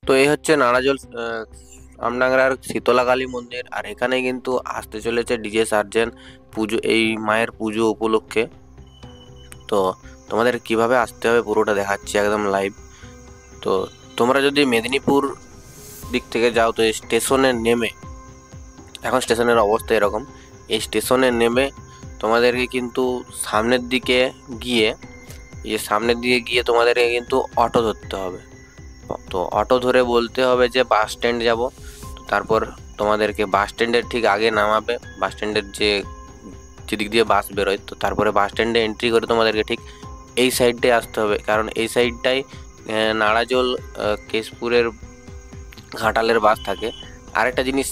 তো এই হচ্ছে নাড়াজোল আমডাংরার শীতলা কালী মন্দির। আর এখানে কিন্তু আসতে চলেছে ডিজে সার্জেন পুজো, এই মায়ের পুজো উপলক্ষে। তো তোমাদের কিভাবে আসতে হবে পুরোটা দেখাচ্ছি একদম লাইভ। তো তোমরা যদি মেদিনীপুর দিক থেকে যাও, তো এই স্টেশনে নেমে, এখন স্টেশনের অবস্থা এরকম, এই স্টেশনে নেমে তোমাদেরকে কিন্তু সামনের দিকে গিয়ে, তোমাদেরকে কিন্তু অটো ধরতে হবে। তো অটো ধরে বলতে হবে যে বাস স্ট্যান্ড যাব। তারপর তোমাদেরকে বাস স্ট্যান্ডের ঠিক আগে নামাবে, বাস স্ট্যান্ডের যেদিক দিয়ে বাস বেরোয়। তো তারপরে বাস স্ট্যান্ডে এন্ট্রি করে তোমাদেরকে ঠিক এই সাইডটায় আসতে হবে, কারণ এই সাইডটাই নাড়াজোল, কেশপুরের, ঘাটালের বাস থাকে। আরেকটা জিনিস,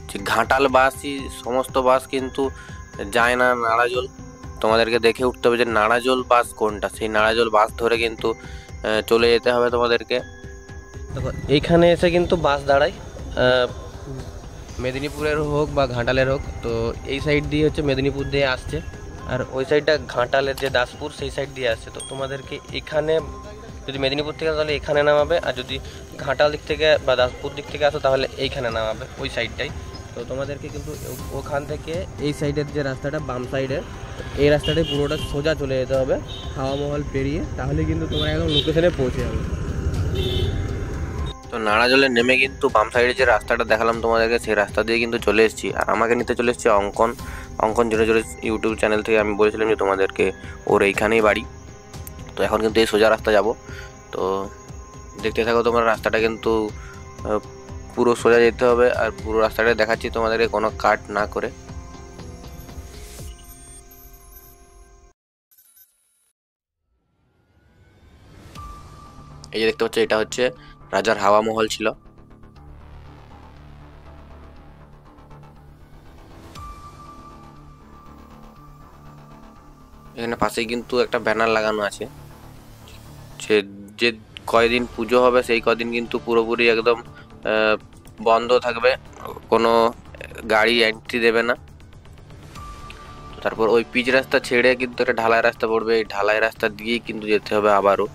যে ঘাটাল বাসই সমস্ত বাস কিন্তু যায় না নাড়াজোল। তোমাদেরকে দেখে উঠতে হবে যে নাড়াজোল বাস কোনটা, সেই নাড়াজোল বাস ধরে কিন্তু চলে যেতে হবে তোমাদেরকে। দেখো এইখানে এসে কিন্তু বাস দাঁড়ায়, মেদিনীপুরের হোক বা ঘাটালের হোক। তো এই সাইড দিয়ে হচ্ছে মেদিনীপুর দিয়ে আসছে, আর ওই সাইডটা ঘাটালের যে দাসপুর সেই সাইড দিয়ে আসছে। তো তোমাদেরকে এখানে যদি মেদিনীপুর থেকে আসো তাহলে এখানে নামাবে, আর যদি ঘাটাল দিক থেকে বা দাসপুর দিক থেকে আসো তাহলে এইখানে নামাবে, ওই সাইডটাই। তো তোমাদেরকে কিন্তু ওখান থেকে এই সাইডের যে রাস্তাটা বাম সাইডের, এই রাস্তাটাই পুরোটা সোজা চলে যেতে হবে হাওয়া মহল পেরিয়ে, তাহলে কিন্তু তোমরা একদম লোকেশনে পৌঁছে যাবে। তো নাড়াজলে নেমে কিন্তু বাম সাইডে যে রাস্তাটা দেখালাম তোমাদেরকে, সেই রাস্তা দিয়ে কিন্তু চলে এসেছি। আর আমাকে নিতে চলে এসেছি অঙ্কন, অঙ্কন জোরে জোরে ইউটিউব চ্যানেল থেকে। আমি বলেছিলাম যে তোমাদেরকে ওর এইখানেই বাড়ি। তো এখন কিন্তু এই সোজা রাস্তা যাব। তো দেখতে থাকো তোমরা, রাস্তাটা কিন্তু পুরো সোজা যেতে হবে, আর পুরো রাস্তাটা দেখাচ্ছি তোমাদেরকে কোনো কাট না করে। এই যে দেখতে পাচ্ছ, এটা হচ্ছে রাজার হাওয়া মহল ছিল। এখানে পাশেই কিন্তু একটা ব্যানার লাগানো আছে, সে যে কয়দিন পুজো হবে সেই কদিন কিন্তু পুরোপুরি একদম বন্ধ থাকবে, কোনো গাড়ি এন্ট্রি দেবে না। তো তারপর ওই পিচ রাস্তা ছেড়ে কিন্তু একটা ঢালাই রাস্তা পড়বে, এই ঢালাই রাস্তা দিয়েই কিন্তু যেতে হবে আবারও।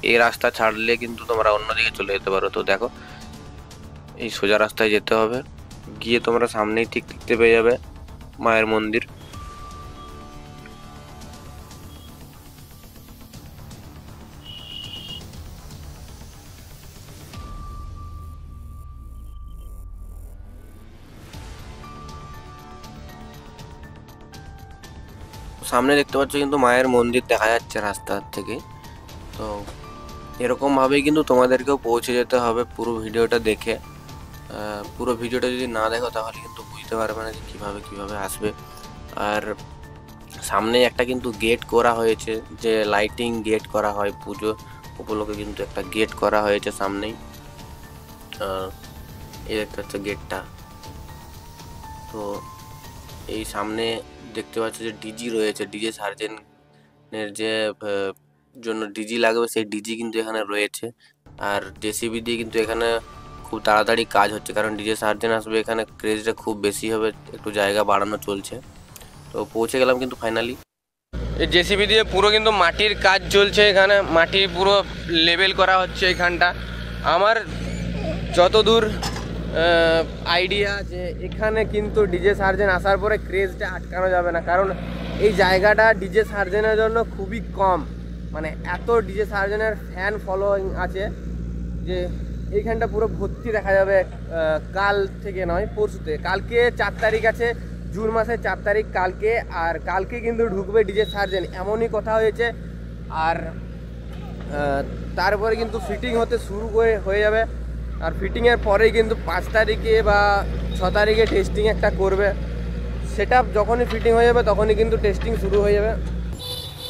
এই রাস্তা ছাড়লে কিন্তু তোমরা অন্যদিকে চলে যেতে পারো। তো দেখো, এই সোজা রাস্তায় যেতে হবে, গিয়ে তোমরা সামনেই ঠিক দেখতে পেয়ে যাবে মায়ের মন্দির। সামনে দেখতে পাচ্ছ কিন্তু মায়ের মন্দির দেখা যাচ্ছে রাস্তার থেকে। তো এরকমভাবেই কিন্তু তোমাদেরকেও পৌঁছে যেতে হবে পুরো ভিডিওটা দেখে। পুরো ভিডিওটা যদি না দেখো তাহলে কিন্তু বুঝতে পারবে না যে কীভাবে আসবে। আর সামনে একটা কিন্তু গেট করা হয়েছে, যে লাইটিং গেট করা হয় পুজো উপলক্ষে, কিন্তু একটা গেট করা হয়েছে সামনেই। এই দেখতে হচ্ছে গেটটা। তো এই সামনে দেখতে পাচ্ছ যে ডিজি রয়েছে, ডিজে সার্জেনের যে জন্য ডিজি লাগবে সেই ডিজি কিন্তু এখানে রয়েছে। আর জেসিবি দিয়ে কিন্তু এখানে খুব তাড়াতাড়ি কাজ হচ্ছে, কারণ ডিজে সার্জেন আসবে এখানে, ক্রেজটা খুব বেশি হবে, একটু জায়গা বাড়ানো চলছে। তো পৌঁছে গেলাম কিন্তু ফাইনালি। এই জেসিবি দিয়ে পুরো কিন্তু মাটির কাজ চলছে, এখানে মাটি পুরো লেভেল করা হচ্ছে এখানটা। আমার যতদূর আইডিয়া, যে এখানে কিন্তু ডিজে সার্জেন আসার পরে ক্রেজটা আটকানো যাবে না, কারণ এই জায়গাটা ডিজে সার্জেনের জন্য খুবই কম, মানে এত ডিজে সার্জেনের ফ্যান ফলোয়িং আছে যে এইখানটা পুরো ভর্তি দেখা যাবে। কাল থেকে নয়, পরশুতে, কালকে 4 তারিখ আছে, জুন মাসের 4 তারিখ কালকে। আর কালকে কিন্তু ঢুকবে ডিজে সার্জেন, এমনই কথা হয়েছে। আর তারপরে কিন্তু ফিটিং হতে শুরু হয়ে যাবে। আর ফিটিংয়ের পরেই কিন্তু 5 তারিখে বা 6 তারিখে টেস্টিং একটা করবে। সেটা যখনই ফিটিং হয়ে যাবে তখনই কিন্তু টেস্টিং শুরু হয়ে যাবে।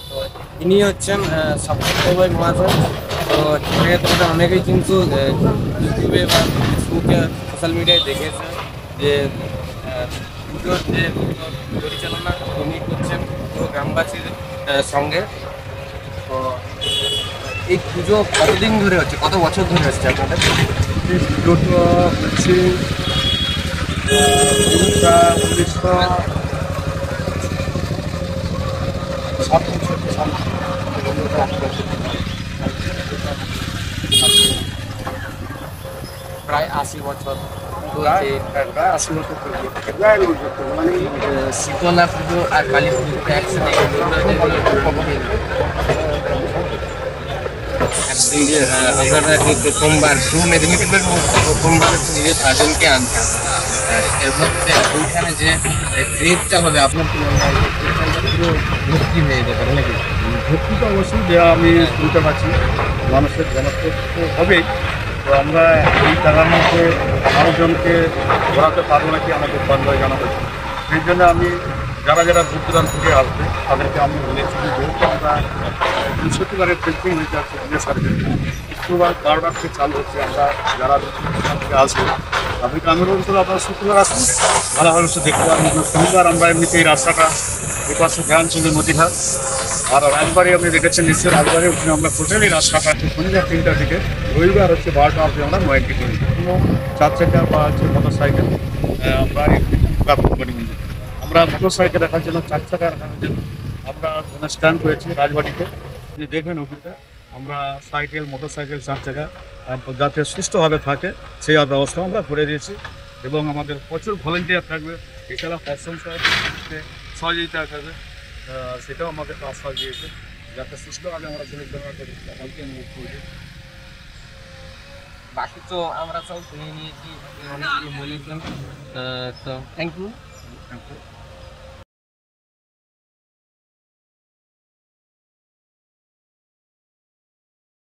তো ইনি হচ্ছেন সাবস্ক্রাইবার মহাশয়। তো এখানে তোমরা অনেকেই কিন্তু ইউটিউবে বা ফেসবুকে সোশ্যাল মিডিয়ায় দেখেছে যে পুজোর যে পরিচালনা উনি করছেন পুরো গ্রামবাসীর সঙ্গে। তো এই পুজো কতদিন ধরে হচ্ছে, কত বছর ধরে হচ্ছে আপনাদের? পুজোটা হচ্ছে 1907 বছর। প্রায় 80 বছর প্রায় চলছে। প্রায় 80 বছর চলছে। মানে শীতলা পুজো আর কালী পুজো একসাথে আপনারা যে প্রথমবার পূর্ব মেদিনীপুরের মধ্যে প্রথমবার নিজের সার্জনকে আনছেন, এর মধ্যে ওইখানে যে ক্রেজটা হবে আপনার কি মনে হয় যে ক্রেজটা পুরো ভর্তি হয়ে যেতে পারে নাকি? ভর্তি তো অবশ্যই দেওয়া আমি শুনতে পাচ্ছি, মানুষের জনপ্রিয় তো হবেই। তো আমরা এই টাকার মধ্যে মানুষজনকে ঘোরাতে পারবো নাকি আমাদের সন্দেহ জানাবো। সেই জন্য আমি যারা যারা দূর দূরান্ত থেকে আসবে তাদেরকে আমি বলেছি যে যেহেতু আমরা বৃহস্পতিবারের পেন্টিং হয়ে যাচ্ছে দিনের সার্ভে, শুক্রবার 12টা থেকে চালু হচ্ছে, আমরা যারা দূর দূরান্ত থেকে আসবে তাদেরকে আমি বলবো আপনারা শুক্রবার আসুন, ভালোভাবে একটু দেখতে পারবেন। শনিবার আমরা এমনিতেই রাস্তাটা এপাশে ধ্যানচন্দ্র নদীঘাট আর রাজবাড়ি আপনি দেখেছেন নিশ্চয়ই, রাজবাড়ি ওখানে আমরা টোটালি রাস্তাটা আছে শনিবার 3টার দিকে, রবিবার হচ্ছে 12টা অবধি আমরা নয়টি করি। কোনো 4 চাকা বা হচ্ছে মোটর সাইকেল আমরা ব্যবহার করি না। আমরা মোটর সাইকেল রাখার জন্য 4 চাকা রাখার জন্য আমরা ওখানে স্ট্যান্ড করেছি রাজবাড়িতে, যে দেখবেন ওখানটা আমরা সাইকেল মোটর সাইকেল 4 চাকা যাতে সুস্থভাবে থাকে সেই ব্যবস্থা আমরা করে দিয়েছি। এবং আমাদের প্রচুর ভলেন্টিয়ার থাকবে, এছাড়া প্রশংসা সহযোগিতা থাকবে, সেটাও আমাদের আশ্বাস দিয়েছে যাতে সুস্থভাবে আমরা পরিচালনা করি। সবাইকে অনুরোধ করছি। বাকি তো আমরা সব শুনে নিয়েছি, আপনি অনেক কিছু বলেছেন, তো থ্যাংক ইউ। Thank you.